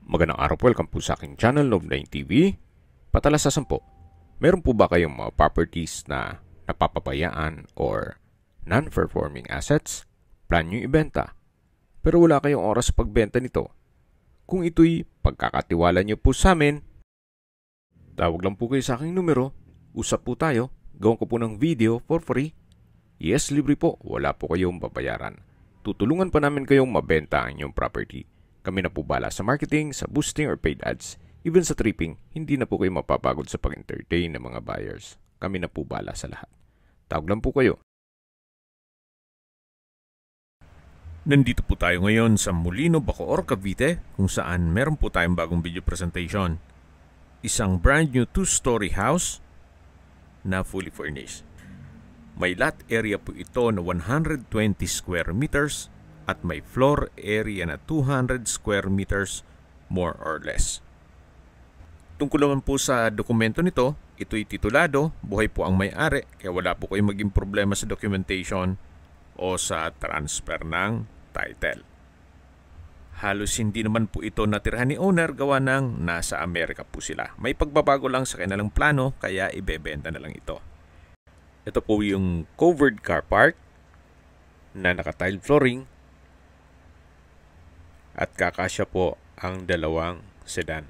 Magandang araw po, welcome po sa aking channel, Love9 TV. Patalasasan po, meron po ba kayong mga properties na napapabayaan or non-performing assets? Plan nyo ibenta, pero wala kayong oras sa pagbenta nito. Kung ito'y pagkakatiwala nyo po sa amin, tawag lang po kayo sa aking numero, usap po tayo, gawin ko po ng video for free. Yes, libre po, wala po kayong babayaran. Tutulungan pa namin kayong mabenta ang inyong property. Kami na po bala sa marketing, sa boosting or paid ads. Even sa tripping, hindi na po kayo mapapagod sa pag-entertain ng mga buyers. Kami na po bala sa lahat. Tawag lang po kayo. Nandito po tayo ngayon sa Molino, Bacoor, Cavite, kung saan meron po tayong bagong video presentation. Isang brand new 2-story house na fully furnished. May lot area po ito na 120 square meters at may floor area na 200 square meters more or less. Tungkol naman po sa dokumento nito, ito'y titulado, buhay po ang may-ari, kaya wala po kayong maging problema sa documentation o sa transfer ng title. Halos hindi naman po ito natirhan ni owner, gawa ng nasa Amerika po sila. May pagbabago lang sa kanilang plano, kaya ibebenta na lang ito. Ito po yung covered car park na naka-tile flooring at kakasya po ang dalawang sedan.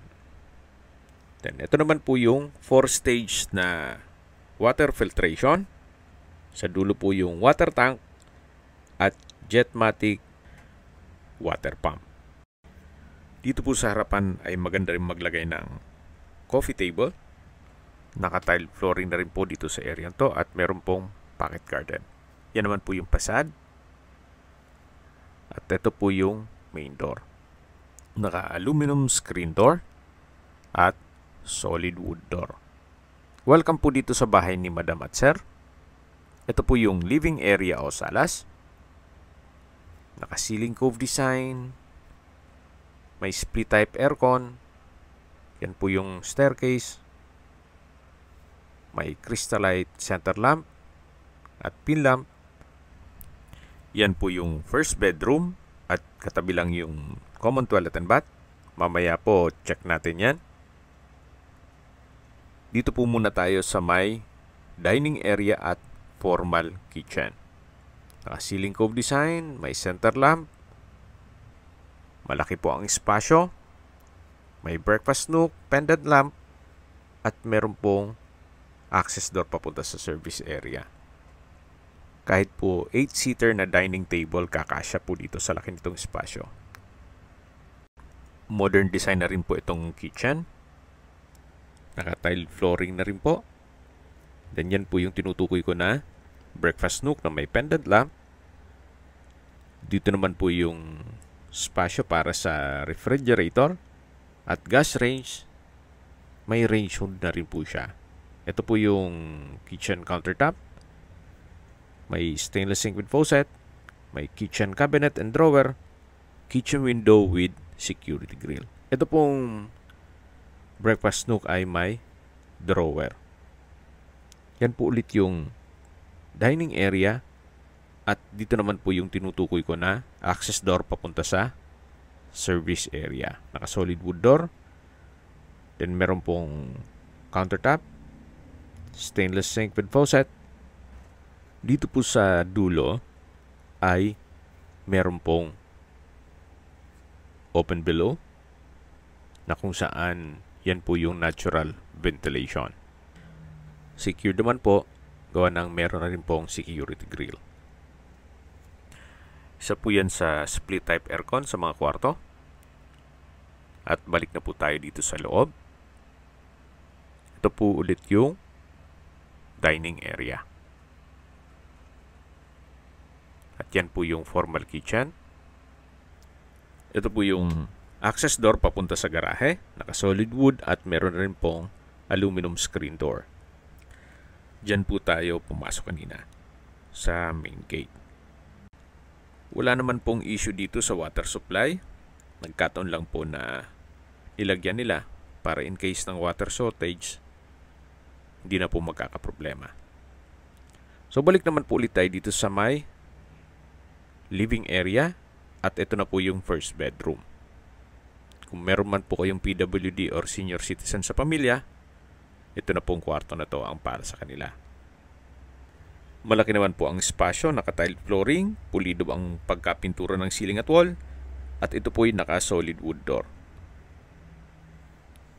Then, ito naman po yung 4-stage na water filtration. Sa dulo po yung water tank at Jetmatic water pump. Dito po sa harapan ay maganda rin maglagay ng coffee table. Naka-tile flooring na rin po dito sa area to at meron pong pocket garden. Yan naman po yung facade. At ito po yung main door. Naka-aluminum screen door at solid wood door. Welcome po dito sa bahay ni Madam at Sir. Ito po yung living area o salas. Naka-ceiling cove design. May split type aircon. Yan po yung staircase. May crystallite center lamp at pin lamp. Yan po yung first bedroom at katabi lang yung common toilet and bath. Mamaya po check natin yan. Dito po muna tayo sa may dining area at formal kitchen. Naka-ceiling cove design, may center lamp. Malaki po ang espasyo. May breakfast nook, pendant lamp at meron pong access door papunta sa service area. Kahit po 8-seater na dining table, kakasya po dito sa laki nitong espasyo. Modern design na rin po itong kitchen. Naka-tile flooring na rin po. Then yan po yung tinutukoy ko na breakfast nook na may pendant lamp. Dito naman po yung espasyo para sa refrigerator at gas range. May range hood na rin po siya. Ito po yung kitchen countertop. May stainless sink with faucet, may kitchen cabinet and drawer, kitchen window with security grill. Ito pong breakfast nook ay may drawer. Yan po ulit yung dining area at dito naman po yung tinutukoy ko na access door papunta sa service area. Naka-solid wood door. Then meron pong countertop, stainless sink with faucet. Dito po sa dulo ay meron pong open below na kung saan yan po yung natural ventilation. Secure naman po, gawa ng meron na rin pong security grill. Isa po yan sa split type aircon sa mga kwarto. At balik na po tayo dito sa loob. Ito po ulit yung dining area. At yan po yung formal kitchen. Ito po yung access door papunta sa garahe. Naka-solid wood at meron rin pong aluminum screen door. Diyan po tayo pumasok kanina sa main gate. Wala naman pong issue dito sa water supply. Nagkataon lang po na ilagyan nila para in case ng water shortage, hindi na po magkakaproblema. So balik naman po ulit tayo dito sa may living area at ito na po yung first bedroom. kung meron man po kayong PWD or senior citizen sa pamilya, ito na pong kwarto na to ang para sa kanila. Malaki naman po ang espasyo, naka-tile flooring, pulido ang pagkapintura ng ceiling at wall, at ito po ay naka-solid wood door.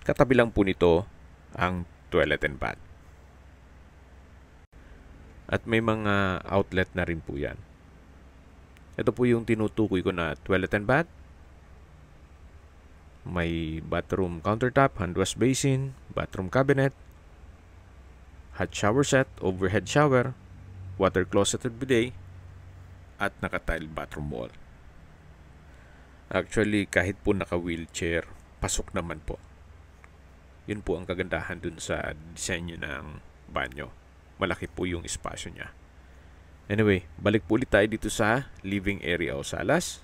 Katabi lang po nito ang toilet and bath. At may mga outlet na rin po yan. Ito po yung tinutukoy ko na toilet and bath. May bathroom countertop, hand wash basin, bathroom cabinet, hot shower set, overhead shower, water closet at bidet, at naka-tile bathroom wall. Actually, kahit po naka-wheelchair, pasok naman po. Yun po ang kagandahan dun sa disenyo ng banyo. Malaki po yung espasyo niya. Anyway, balik po ulit tayo dito sa living area o salas.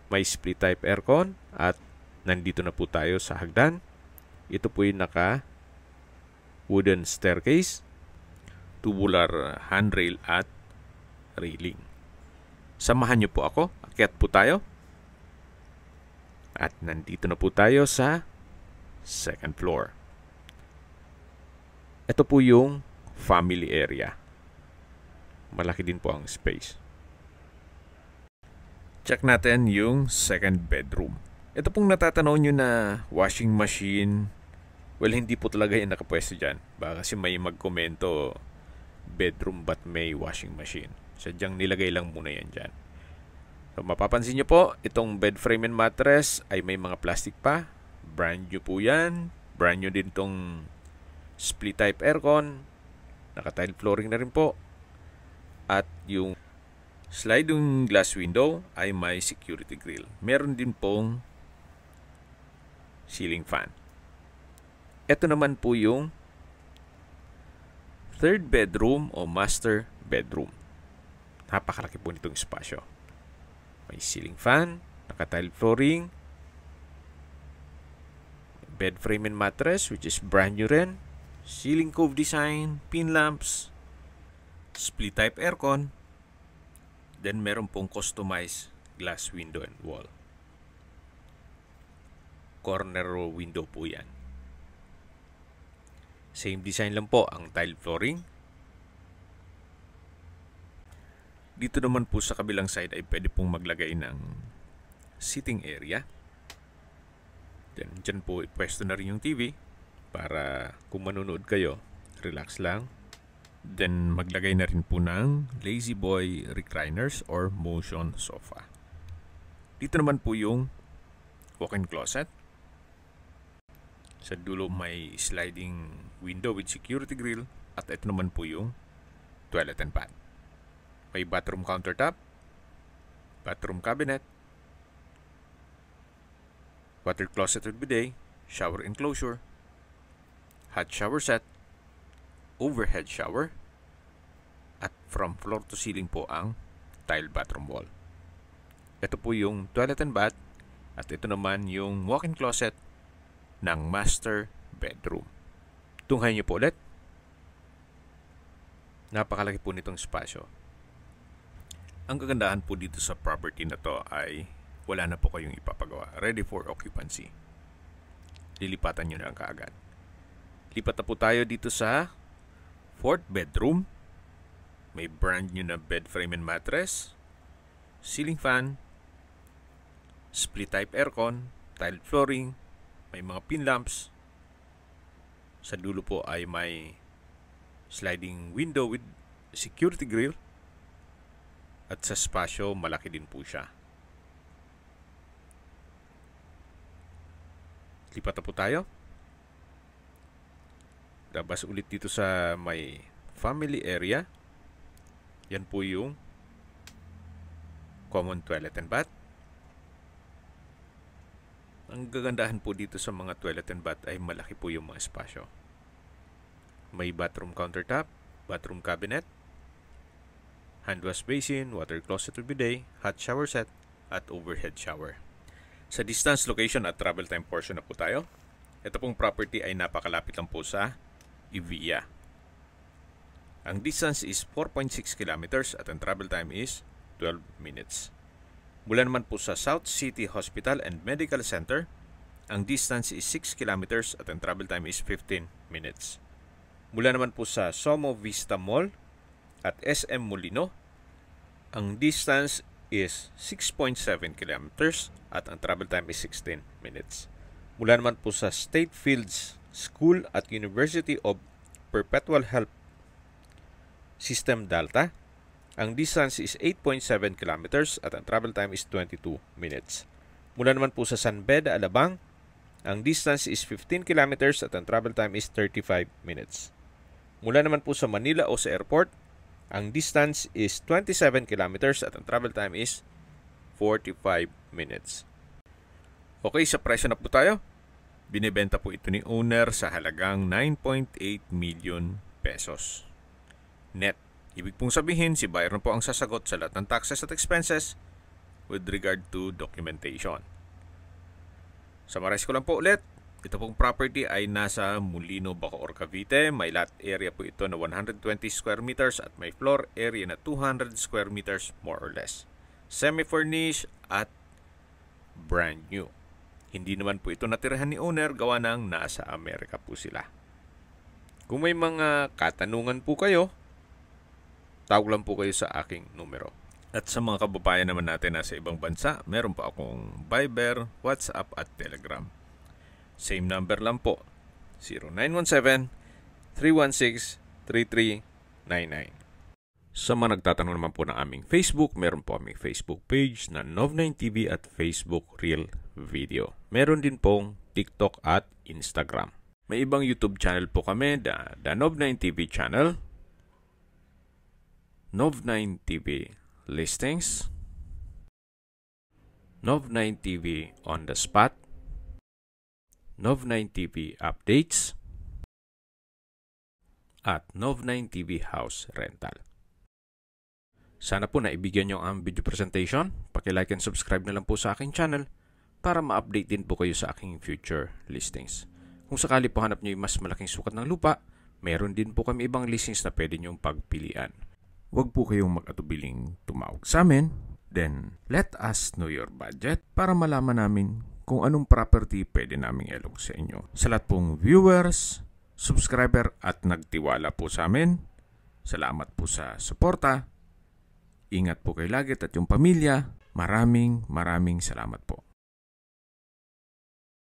May split type aircon at nandito na po tayo sa hagdan. Ito po yung naka wooden staircase, tubular handrail at railing. Samahan niyo po ako. Akyat po tayo. At nandito na po tayo sa second floor. Ito po yung family area. Malaki din po ang space. Check natin yung second bedroom. Ito pong natatanaw nyo na washing machine. Well, hindi po talaga yung nakapwesto dyan. Baka kasi may magkomento, bedroom but may washing machine. Sadyang nilagay lang muna yan dyan. So, mapapansin nyo po, itong bed frame and mattress ay may mga plastic pa. Brand new po yan. Brand new din tong split type aircon. Naka-tile flooring na rin po. At yung sliding glass window ay may security grill. Meron din pong ceiling fan. Ito naman po yung third bedroom o master bedroom. Napakalaki po nitong espasyo. May ceiling fan, naka-tile flooring, bed frame and mattress which is brand new rin, ceiling cove design, pin lamps, split type aircon, then meron pong customized glass window and wall. Corner window po yan. Same design lang po ang tile flooring. Dito naman po sa kabilang side ay pwede pong maglagay ng sitting area. Then dyan po pwesto na rin yung TV para kung manonood kayo, relax lang. Then maglagay na rin po ng Lazy Boy recliners or motion sofa. Dito naman po yung walk-in closet. Sa dulo may sliding window with security grill. At ito naman po yung toilet and bath. May bathroom countertop, bathroom cabinet, water closet with bidet, shower enclosure, hot shower set, overhead shower, at from floor to ceiling po ang tile bathroom wall. Ito po yung toilet and bath at ito naman yung walk-in closet ng master bedroom. Tunghayin niyo po ulit. Napakalaki po nitong espasyo. Ang kagandahan po dito sa property na to ay wala na po kayong ipapagawa. Ready for occupancy. Lilipatan nyo na ang kaagad. Lipat na po tayo dito sa fourth bedroom. May brand new na bed frame and mattress, ceiling fan, split type aircon, tile flooring, may mga pin lamps. Sa dulo po ay may sliding window with security grill. At sa spasyo, malaki din po siya. Lipat na po tayo. Labas ulit dito sa may family area. Yan po yung common toilet and bath. Ang gagandahan po dito sa mga toilet and bath ay malaki po yung mga espasyo. May bathroom countertop, bathroom cabinet, hand wash basin, water closet with bidet, hot shower set, at overhead shower. Sa distance, location at travel time portion na po tayo. Ito pong property ay napakalapit lang po sa Evia. Ang distance is 4.6 kilometers at ang travel time is 12 minutes. Mula naman po sa South City Hospital and Medical Center, ang distance is 6 kilometers at ang travel time is 15 minutes. Mula naman po sa Somo Vista Mall at SM Molino, ang distance is 6.7 kilometers at ang travel time is 16 minutes. Mula naman po sa State Fields School at University of Perpetual Health System Delta, ang distance is 8.7 kilometers at ang travel time is 22 minutes. Mula naman po sa San Beda, Alabang, ang distance is 15 kilometers at ang travel time is 35 minutes. Mula naman po sa Manila o sa airport, ang distance is 27 kilometers at ang travel time is 45 minutes. Okay, sa presyo na po tayo. Binibenta po ito ni owner sa halagang 9.8 million pesos. Net. Ibig pong sabihin, si buyer na po ang sasagot sa lahat ng taxes at expenses with regard to documentation. Summarize ko lang po ulit. Ito pong property ay nasa Molino, Bacoor, Cavite. May lot area po ito na 120 square meters at may floor area na 200 square meters more or less. Semi-furnished at brand new. Hindi naman po ito natirahan ni owner, gawa ng nasa Amerika po sila. Kung may mga katanungan po kayo, tawag lang po kayo sa aking numero. At sa mga kababayan naman natin na sa ibang bansa, meron po akong Viber, WhatsApp at Telegram. Same number lang po, 0917-316-3399. Sa mga nagtatanong naman po ng aming Facebook, meron po aming Facebook page na Nov9TV at Facebook Real Video. Meron din pong TikTok at Instagram. May ibang YouTube channel po kami, the Nov9TV channel, Nov9TV Listings, Nov9TV On The Spot, Nov9TV Updates, at Nov9TV House Rental. Sana po naibigyan nyo ang video presentation. Paki-like and subscribe na lang po sa aking channel para ma-update din po kayo sa aking future listings. Kung sakali po hanap nyo yung mas malaking sukat ng lupa, meron din po kami ibang listings na pwede nyong pagpilian. Huwag po kayong mag-atubiling tumawag sa amin. Then, let us know your budget para malaman namin kung anong property pwede naming ilog sa inyo. Sa lahat pong viewers, subscriber at nagtiwala po sa amin, salamat po sa suporta. Ingat po kayo lagi at yung pamilya. Maraming salamat po.